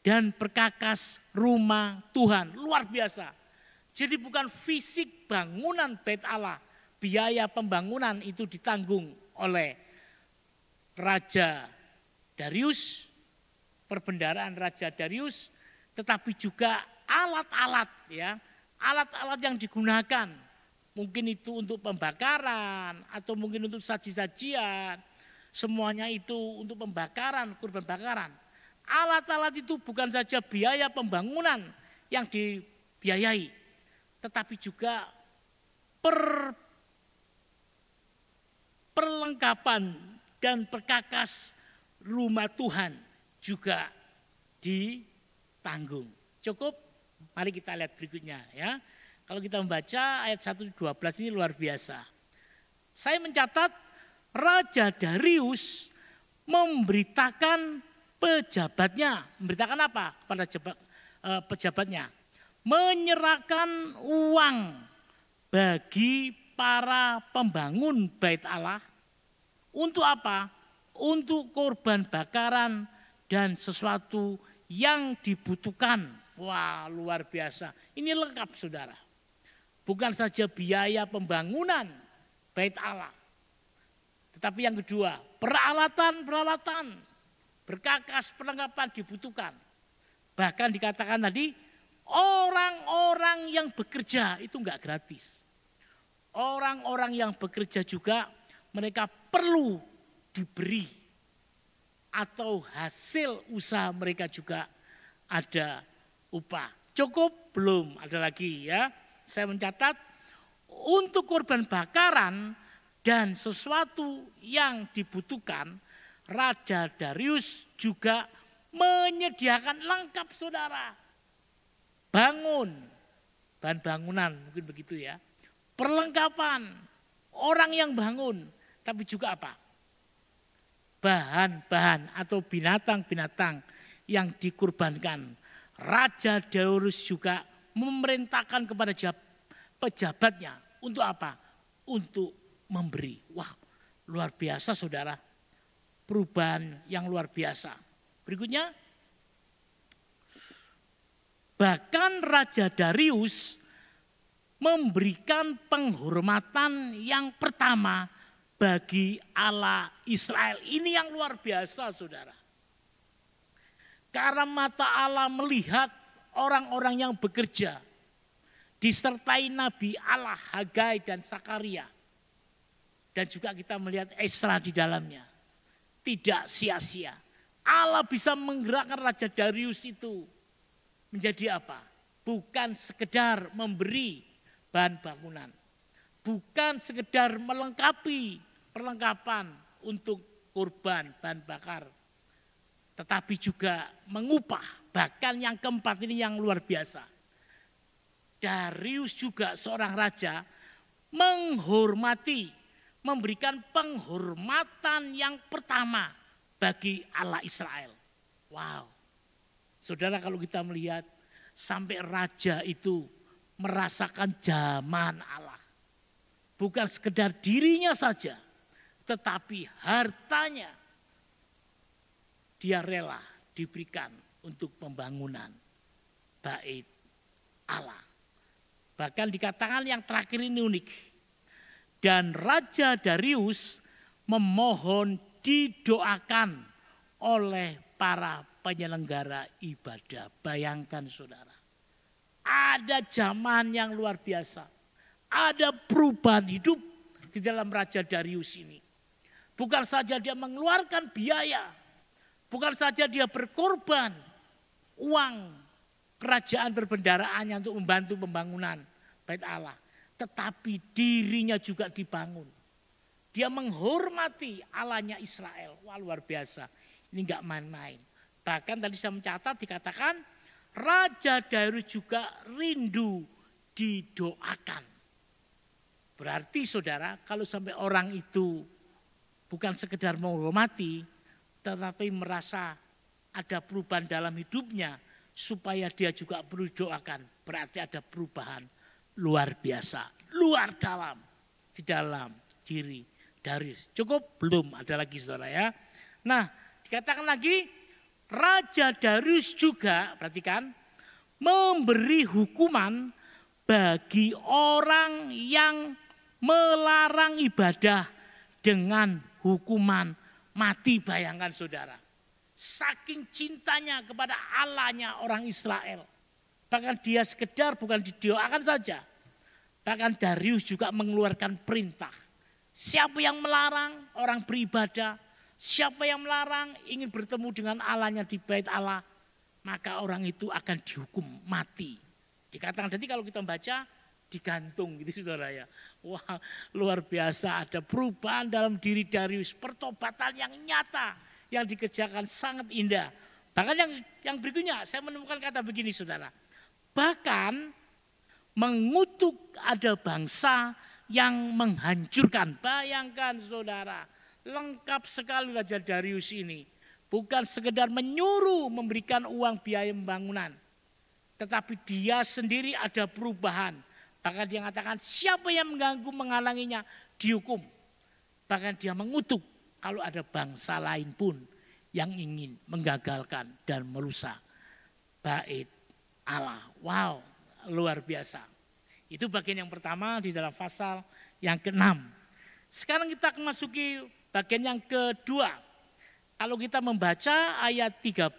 dan perkakas rumah Tuhan. Luar biasa. Jadi bukan fisik bangunan bait Allah. Biaya pembangunan itu ditanggung oleh Raja Darius, perbendaraan Raja Darius, tetapi juga alat-alat ya, alat-alat yang digunakan. Mungkin itu untuk pembakaran atau mungkin untuk saji-sajian. Semuanya itu untuk pembakaran, kurban bakaran. Alat-alat itu bukan saja biaya pembangunan yang dibiayai, tetapi juga perlengkapan dan perkakas rumah Tuhan juga ditanggung. Cukup? Mari kita lihat berikutnya ya. Kalau kita membaca ayat 1-12 ini luar biasa. Saya mencatat Raja Darius memberitakan pejabatnya. Memberitakan apa kepada pejabatnya? Menyerahkan uang bagi para pembangun bait Allah. Untuk apa? Untuk korban bakaran dan sesuatu yang dibutuhkan. Wah, luar biasa. Ini lengkap saudara. Bukan saja biaya pembangunan bait Allah. Tetapi yang kedua, peralatan, berkakas, perlengkapan dibutuhkan. Bahkan dikatakan tadi, orang-orang yang bekerja itu enggak gratis. Orang-orang yang bekerja juga mereka perlu diberi atau hasil usaha mereka juga ada upah. Cukup? Belum, ada lagi ya. Saya mencatat untuk korban bakaran dan sesuatu yang dibutuhkan, Raja Darius juga menyediakan lengkap saudara. Bangun, bahan bangunan mungkin begitu ya. Perlengkapan, orang yang bangun, tapi juga apa? Bahan-bahan atau binatang-binatang yang dikurbankan. Raja Darius juga memerintahkan kepada pejabatnya untuk apa? Untuk memberi. Wah, luar biasa saudara. Perubahan yang luar biasa. Berikutnya, bahkan Raja Darius memberikan penghormatan yang pertama bagi Allah Israel. Ini yang luar biasa saudara. Karena mata Allah melihat orang-orang yang bekerja, disertai Nabi Allah Hagai dan Sakaria. Dan juga kita melihat Esra di dalamnya. Tidak sia-sia. Allah bisa menggerakkan Raja Darius itu menjadi apa? Bukan sekedar memberi bahan bangunan. Bukan sekedar melengkapi perlengkapan untuk kurban bahan bakar. Tetapi juga mengupah. Bahkan yang keempat ini yang luar biasa. Darius juga seorang raja menghormati, memberikan penghormatan yang pertama bagi Allah Israel. Wow. Saudara, kalau kita melihat sampai raja itu merasakan zaman Allah. Bukan sekedar dirinya saja, tetapi hartanya dia rela diberikan untuk pembangunan bait Allah. Bahkan dikatakan yang terakhir ini unik. Dan Raja Darius memohon didoakan oleh para penyelenggara ibadah. Bayangkan saudara. Ada zaman yang luar biasa. Ada perubahan hidup di dalam Raja Darius ini. Bukan saja dia mengeluarkan biaya. Bukan saja dia berkorban uang kerajaan perbendaraannya untuk membantu pembangunan Bait Allah. Tetapi dirinya juga dibangun. Dia menghormati Allahnya Israel. Wah, luar biasa. Ini enggak main-main. Bahkan tadi saya mencatat dikatakan Raja Darius juga rindu didoakan. Berarti saudara, kalau sampai orang itu bukan sekedar menghormati, tetapi merasa ada perubahan dalam hidupnya supaya dia juga perlu didoakan. Berarti ada perubahan luar biasa, luar dalam, di dalam diri Darius. Cukup? Belum, ada lagi saudara ya. Nah, dikatakan lagi Raja Darius juga, perhatikan, memberi hukuman bagi orang yang melarang ibadah dengan hukuman mati. Bayangkan saudara, saking cintanya kepada Allahnya orang Israel. Bahkan dia sekedar bukan didoakan saja. Bahkan Darius juga mengeluarkan perintah. Siapa yang melarang orang beribadah, siapa yang melarang ingin bertemu dengan Allahnya di Bait Allah, maka orang itu akan dihukum mati. Dikatakan jadi kalau kita baca digantung gitu saudara ya. Wah, luar biasa, ada perubahan dalam diri Darius, pertobatan yang nyata yang dikerjakan sangat indah. Bahkan yang berikutnya saya menemukan kata begini saudara. Bahkan mengutuk ada bangsa yang menghancurkan. Bayangkan saudara, lengkap sekali Raja Darius ini. Bukan sekedar menyuruh memberikan uang biaya pembangunan, tetapi dia sendiri ada perubahan. Bahkan dia mengatakan siapa yang mengganggu menghalanginya dihukum. Bahkan dia mengutuk kalau ada bangsa lain pun yang ingin menggagalkan dan merusak Bait Allah. Wow, luar biasa. Itu bagian yang pertama di dalam pasal yang ke-6. Sekarang kita akan masuki bagian yang kedua. Kalau kita membaca ayat 13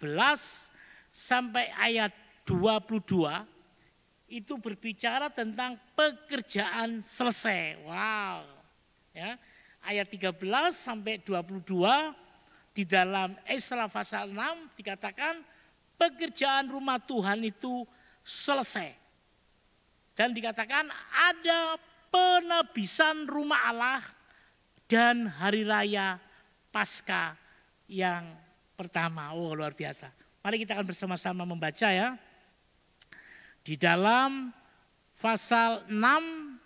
sampai ayat 22, itu berbicara tentang pekerjaan selesai. Wow. Ya. Ayat 13 sampai 22 di dalam Esra pasal 6 dikatakan pekerjaan rumah Tuhan itu selesai. Dan dikatakan ada penebisan rumah Allah dan hari raya Paskah yang pertama. Oh, luar biasa. Mari kita akan bersama-sama membaca ya. Di dalam pasal 6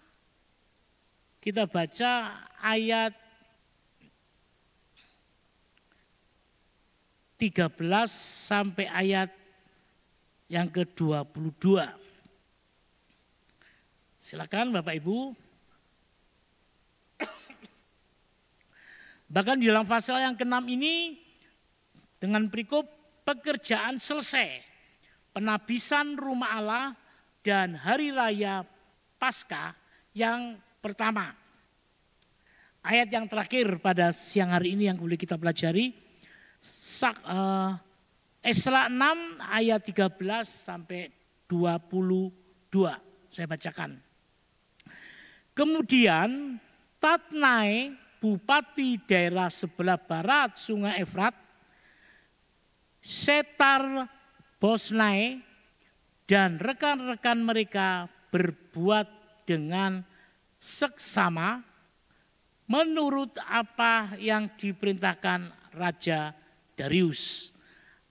kita baca ayat 13 sampai ayat yang ke-22. Silakan Bapak Ibu. Bahkan di dalam pasal yang ke-6 ini dengan perikop pekerjaan selesai. Penabisan rumah Allah dan hari raya Paskah yang pertama. Ayat yang terakhir pada siang hari ini yang boleh kita pelajari. Esra 6 ayat 13 sampai 22. Saya bacakan. Kemudian Tatnai, bupati daerah sebelah barat sungai Efrat, Setar Bosnai dan rekan-rekan mereka berbuat dengan seksama menurut apa yang diperintahkan Raja Darius.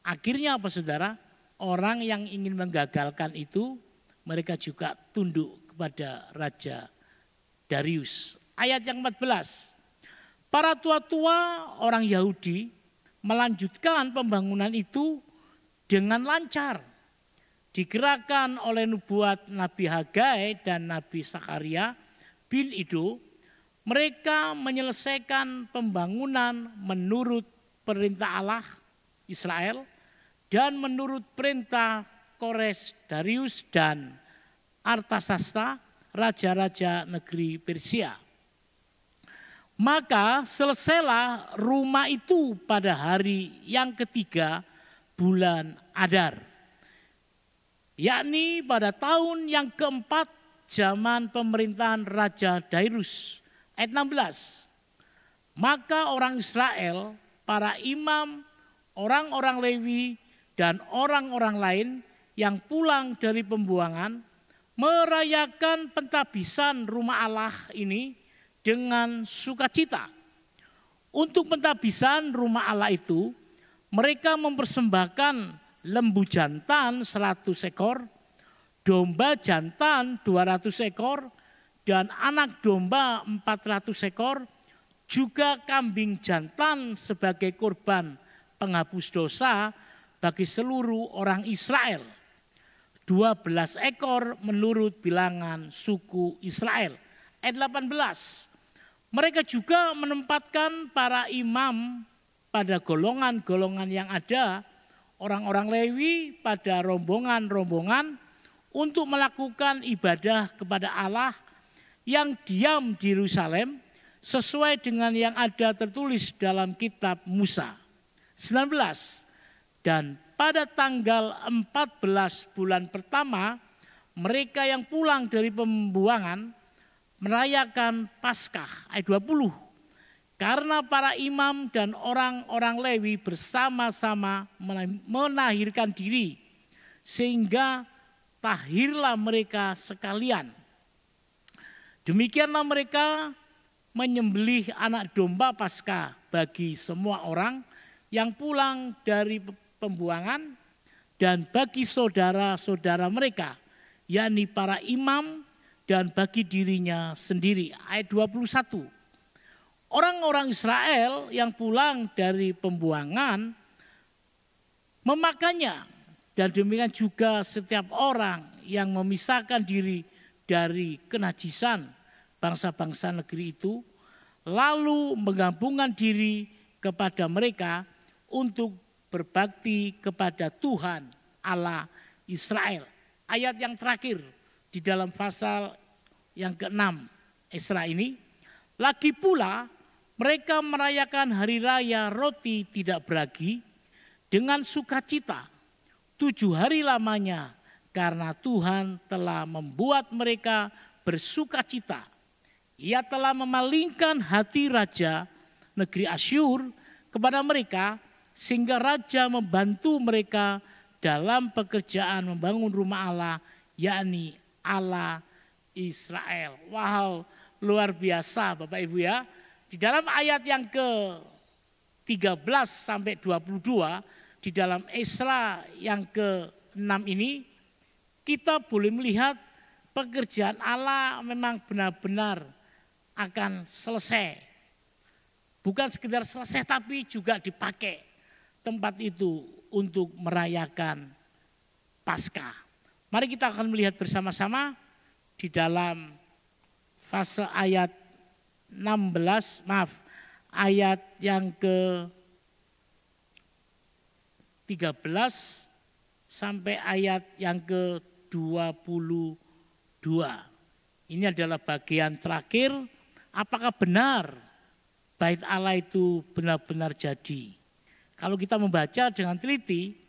Akhirnya apa saudara? Orang yang ingin menggagalkan itu mereka juga tunduk kepada Raja Darius. Ayat yang 14. Para tua-tua orang Yahudi melanjutkan pembangunan itu dengan lancar, digerakkan oleh nubuat Nabi Hagai dan Nabi Sakaria bin Ido. Mereka menyelesaikan pembangunan menurut perintah Allah Israel dan menurut perintah Kores, Darius dan Artasasta, raja-raja negeri Persia. Maka selesailah rumah itu pada hari yang ketiga bulan Adar. yakni pada tahun yang keempat zaman pemerintahan Raja Dairus. Ayat 16. Maka orang Israel, para imam, orang-orang Lewi, dan orang-orang lain yang pulang dari pembuangan merayakan pentabisan rumah Allah ini dengan sukacita. Untuk pentabisan rumah Allah itu, mereka mempersembahkan lembu jantan 100 ekor, domba jantan 200 ekor, dan anak domba 400 ekor, juga kambing jantan sebagai korban penghapus dosa bagi seluruh orang Israel. 12 ekor menurut bilangan suku Israel. Ayat 18. Mereka juga menempatkan para imam pada golongan-golongan yang ada, orang-orang Lewi pada rombongan-rombongan untuk melakukan ibadah kepada Allah yang diam di Yerusalem sesuai dengan yang ada tertulis dalam kitab Musa. 19. Dan pada tanggal 14 bulan pertama mereka yang pulang dari pembuangan merayakan Paskah. Ayat 20. Karena para imam dan orang-orang Lewi bersama-sama menahirkan diri, sehingga tahirlah mereka sekalian. Demikianlah mereka menyembelih anak domba Paskah bagi semua orang yang pulang dari pembuangan dan bagi saudara-saudara mereka, yakni para imam, dan bagi dirinya sendiri. Ayat 21. Orang-orang Israel yang pulang dari pembuangan memakannya, dan demikian juga setiap orang yang memisahkan diri dari kenajisan bangsa-bangsa negeri itu, lalu menggabungkan diri kepada mereka untuk berbakti kepada Tuhan Allah Israel. Ayat yang terakhir di dalam pasal yang ke-6 Esra ini, lagi pula mereka merayakan hari raya roti tidak beragi dengan sukacita 7 hari lamanya, karena Tuhan telah membuat mereka bersukacita. Ia telah memalingkan hati raja negeri Asyur kepada mereka, sehingga raja membantu mereka dalam pekerjaan membangun rumah Allah, yakni Allah Israel. Wow, luar biasa Bapak Ibu ya. Di dalam ayat yang ke-13 sampai 22 di dalam Esra yang ke-6 ini, kita boleh melihat pekerjaan Allah memang benar-benar akan selesai. Bukan sekedar selesai, tapi juga dipakai tempat itu untuk merayakan Paskah. Mari kita akan melihat bersama-sama di dalam fase ayat 16, ayat yang ke-13 sampai ayat yang ke-22. Ini adalah bagian terakhir, apakah benar Bait Allah itu benar-benar jadi. Kalau kita membaca dengan teliti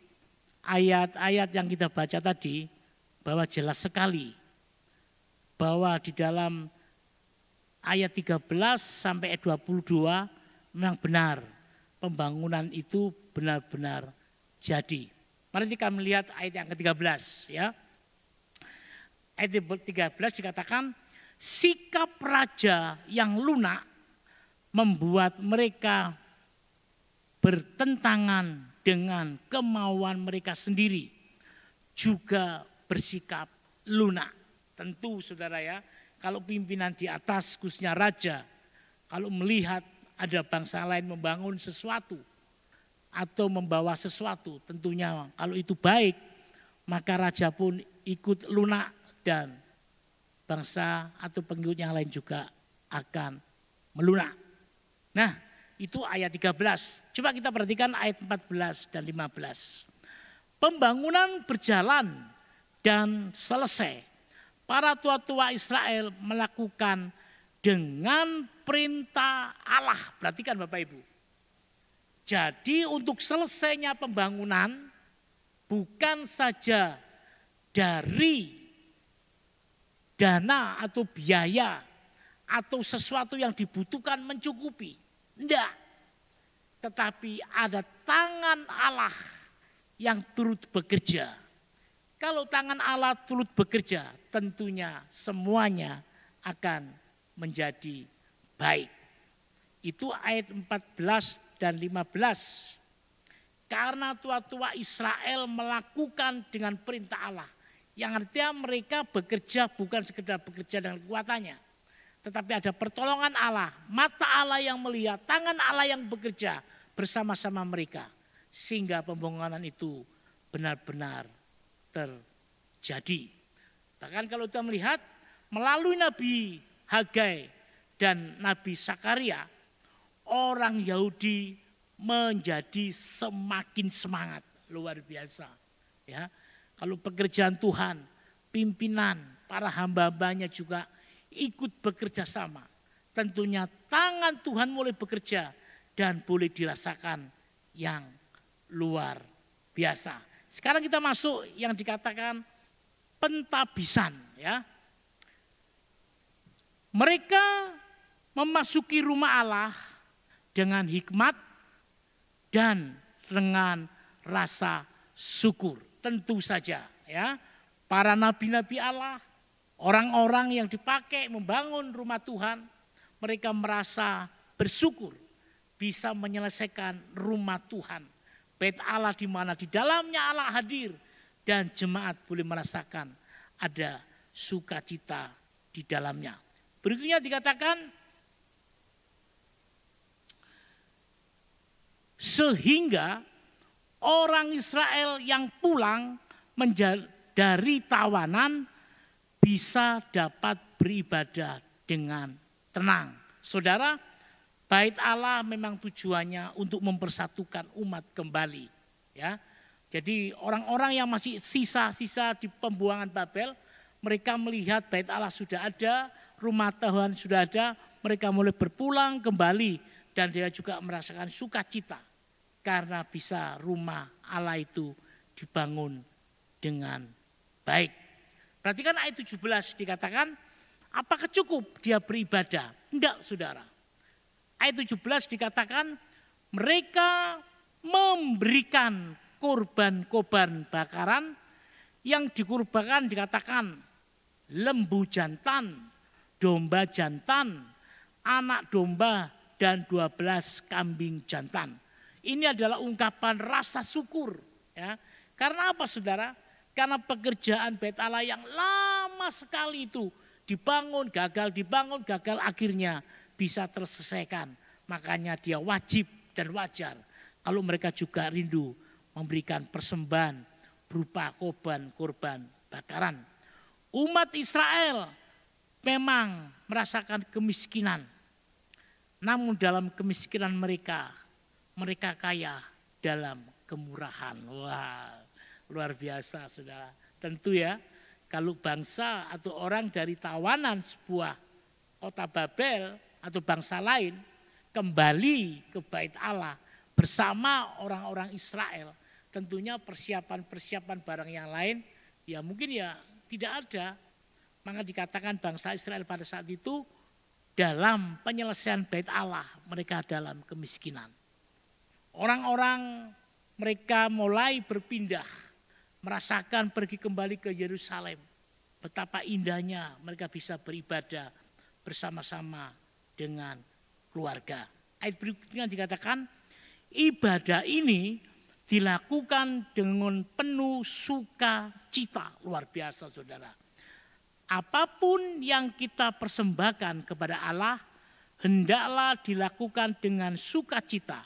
ayat-ayat yang kita baca tadi, bahwa jelas sekali bahwa di dalam ayat 13 sampai ayat 22 memang benar pembangunan itu benar-benar jadi. Mari kita melihat ayat yang ke-13 ya. Ayat 13 dikatakan, sikap raja yang lunak membuat mereka bertentangan dengan kemauan mereka sendiri, juga bersikap lunak. Tentu saudara ya, kalau pimpinan di atas khususnya raja, kalau melihat ada bangsa lain membangun sesuatu atau membawa sesuatu, tentunya kalau itu baik, maka raja pun ikut lunak dan bangsa atau pengikut yang lain juga akan melunak. Nah, itu ayat 13. Coba kita perhatikan ayat 14 dan 15. Pembangunan berjalan dan selesai. Para tua-tua Israel melakukan dengan perintah Allah. Perhatikan Bapak Ibu. Jadi untuk selesainya pembangunan bukan saja dari dana atau biaya atau sesuatu yang dibutuhkan mencukupi. Tidak. Tetapi ada tangan Allah yang turut bekerja. Kalau tangan Allah turut bekerja, tentunya semuanya akan menjadi baik. Itu ayat 14 dan 15. Karena tua-tua Israel melakukan dengan perintah Allah. Yang artinya mereka bekerja bukan sekedar bekerja dengan kekuatannya. Tetapi ada pertolongan Allah, mata Allah yang melihat, tangan Allah yang bekerja bersama-sama mereka. Sehingga pembangunan itu benar-benar terjadi. Bahkan kalau kita melihat melalui Nabi Hagai dan Nabi Sakaria, orang Yahudi menjadi semakin semangat, luar biasa. Ya, kalau pekerjaan Tuhan, pimpinan, para hamba-hambanya juga ikut bekerja sama. Tentunya tangan Tuhan mulai bekerja dan boleh dirasakan yang luar biasa. Sekarang kita masuk yang dikatakan pentabisan, ya. Mereka memasuki rumah Allah dengan hikmat dan dengan rasa syukur. Tentu saja, ya, para nabi-nabi Allah, orang-orang yang dipakai membangun rumah Tuhan, mereka merasa bersyukur bisa menyelesaikan rumah Tuhan. Bait Allah di mana di dalamnya Allah hadir dan jemaat boleh merasakan ada sukacita di dalamnya. Berikutnya dikatakan sehingga orang Israel yang pulang dari tawanan bisa dapat beribadah dengan tenang. Saudara, bait Allah memang tujuannya untuk mempersatukan umat kembali. Ya, jadi orang-orang yang masih sisa-sisa di pembuangan Babel, mereka melihat bait Allah sudah ada, rumah Tuhan sudah ada, mereka mulai berpulang kembali dan dia juga merasakan sukacita karena bisa rumah Allah itu dibangun dengan baik. Perhatikan ayat 17 dikatakan, apakah cukup dia beribadah? Tidak, saudara. Ayat 17 dikatakan mereka memberikan korban-korban bakaran yang dikurbankan dikatakan lembu jantan, domba jantan, anak domba dan 12 kambing jantan. Ini adalah ungkapan rasa syukur, ya. Karena apa, saudara? Karena pekerjaan bait Allah yang lama sekali itu dibangun, gagal, akhirnya bisa terselesaikan. Makanya dia wajib dan wajar kalau mereka juga rindu memberikan persembahan berupa korban bakaran. Umat Israel memang merasakan kemiskinan. Namun dalam kemiskinan mereka kaya dalam kemurahan. Wah, luar biasa, saudara. Tentu ya, kalau bangsa atau orang dari tawanan sebuah kota Babel atau bangsa lain kembali ke bait Allah bersama orang-orang Israel, tentunya persiapan barang yang lain ya mungkin ya tidak ada. Maka dikatakan bangsa Israel pada saat itu dalam penyelesaian bait Allah mereka dalam kemiskinan. Orang-orang mereka mulai berpindah, merasakan pergi kembali ke Yerusalem. Betapa indahnya mereka bisa beribadah bersama-sama dengan keluarga. Ayat berikutnya dikatakan ibadah ini dilakukan dengan penuh sukacita. Luar biasa, saudara. Apapun yang kita persembahkan kepada Allah hendaklah dilakukan dengan sukacita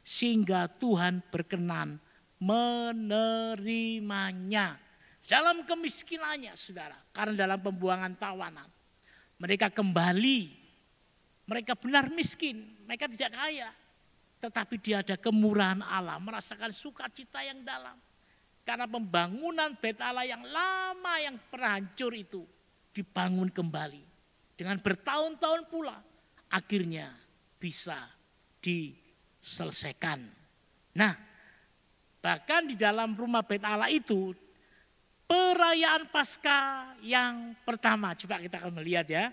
sehingga Tuhan berkenan menerimanya. Dalam kemiskinannya, saudara, karena dalam pembuangan tawanan mereka kembali, mereka benar miskin, mereka tidak kaya, tetapi dia ada kemurahan Allah, merasakan sukacita yang dalam karena pembangunan bait Allah yang lama yang pernah hancur itu dibangun kembali dengan bertahun-tahun pula akhirnya bisa diselesaikan. Nah, bahkan di dalam rumah bait Allah itu perayaan Paskah yang pertama. Coba kita akan melihat ya.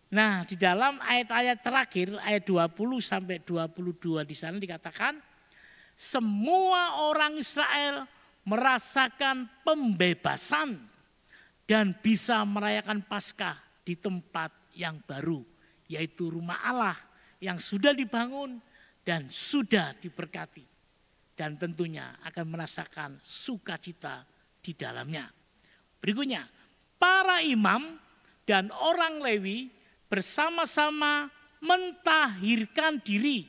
Nah, di dalam ayat-ayat terakhir, ayat 20 sampai 22 di sana dikatakan, semua orang Israel merasakan pembebasan dan bisa merayakan Paskah di tempat yang baru, yaitu rumah Allah yang sudah dibangun dan sudah diberkati. Dan tentunya akan merasakan sukacita di dalamnya. Berikutnya, para imam dan orang Lewi bersama-sama mentahirkan diri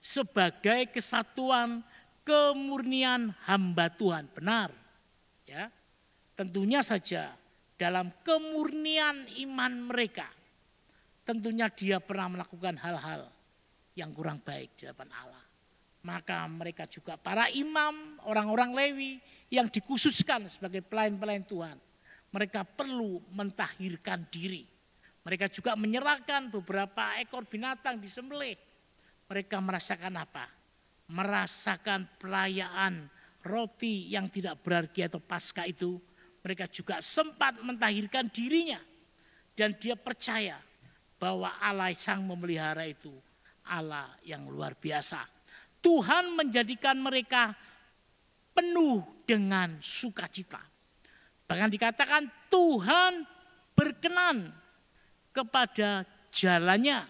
sebagai kesatuan kemurnian hamba Tuhan. Benar, ya. Tentunya saja dalam kemurnian iman mereka, tentunya dia pernah melakukan hal-hal yang kurang baik di hadapan Allah. Maka mereka juga para imam, orang-orang Lewi yang dikhususkan sebagai pelayan-pelayan Tuhan, mereka perlu mentahirkan diri. Mereka juga menyerahkan beberapa ekor binatang disembelih. Mereka merasakan apa? Merasakan perayaan roti yang tidak berarti atau Paskah itu. Mereka juga sempat mentahirkan dirinya. Dan dia percaya bahwa Allah sang memelihara itu Allah yang luar biasa. Tuhan menjadikan mereka penuh dengan sukacita. Bahkan dikatakan Tuhan berkenan kepada jalannya.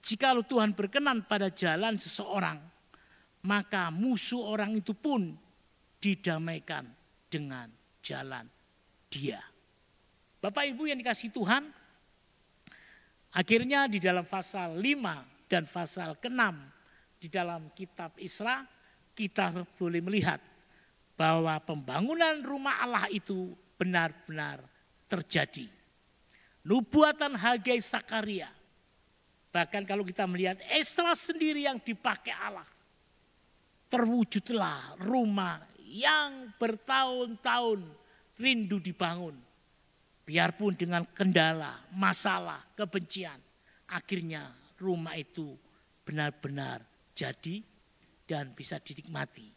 Jikalau Tuhan berkenan pada jalan seseorang, maka musuh orang itu pun didamaikan dengan jalan dia. Bapak Ibu yang dikasihi Tuhan, akhirnya di dalam pasal 5 dan pasal ke-6 di dalam kitab Isra, kita boleh melihat bahwa pembangunan rumah Allah itu benar-benar terjadi. Nubuatan Hagai Sakaria, bahkan kalau kita melihat Esra sendiri yang dipakai Allah, terwujudlah rumah yang bertahun-tahun rindu dibangun. Biarpun dengan kendala, masalah, kebencian, akhirnya rumah itu benar-benar jadi dan bisa dinikmati.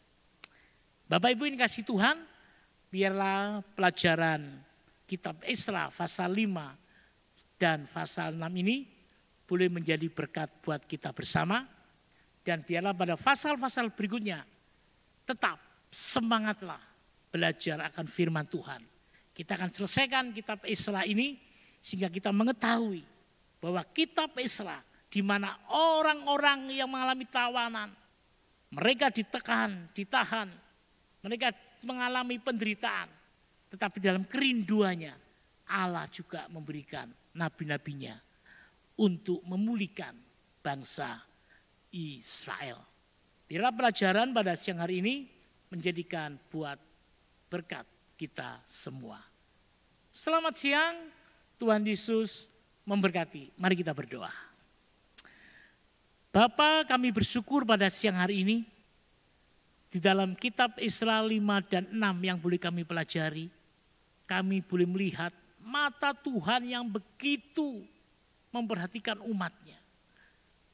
Bapak Ibu yang kasih Tuhan, biarlah pelajaran kitab Esra pasal 5 dan pasal 6 ini boleh menjadi berkat buat kita bersama. Dan biarlah pada pasal-pasal berikutnya tetap semangatlah belajar akan firman Tuhan. Kita akan selesaikan kitab Esra ini sehingga kita mengetahui bahwa kitab Esra di mana orang-orang yang mengalami tawanan, mereka ditekan, ditahan, mereka mengalami penderitaan, tetapi dalam kerinduannya Allah juga memberikan nabi-nabinya untuk memulihkan bangsa Israel. Biarlah pelajaran pada siang hari ini menjadikan buat berkat kita semua. Selamat siang, Tuhan Yesus memberkati. Mari kita berdoa. Bapa, kami bersyukur pada siang hari ini di dalam kitab Esra 5 dan 6 yang boleh kami pelajari, kami boleh melihat mata Tuhan yang begitu memperhatikan umatnya.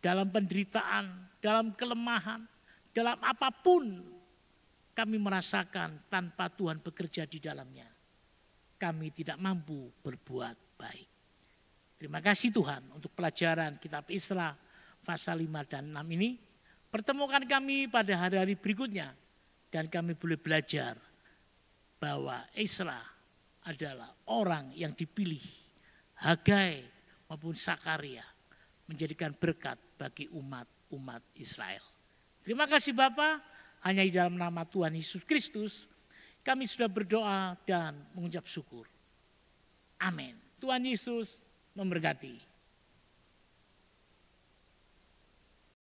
Dalam penderitaan, dalam kelemahan, dalam apapun kami merasakan tanpa Tuhan bekerja di dalamnya, kami tidak mampu berbuat baik. Terima kasih Tuhan untuk pelajaran kitab Esra pasal 5 dan 6 ini. Pertemukan kami pada hari-hari berikutnya dan kami boleh belajar bahwa Esra adalah orang yang dipilih, Hagai maupun Sakaria, menjadikan berkat bagi umat Israel. Terima kasih Bapa, hanya di dalam nama Tuhan Yesus Kristus kami sudah berdoa dan mengucap syukur. Amin. Tuhan Yesus memberkati.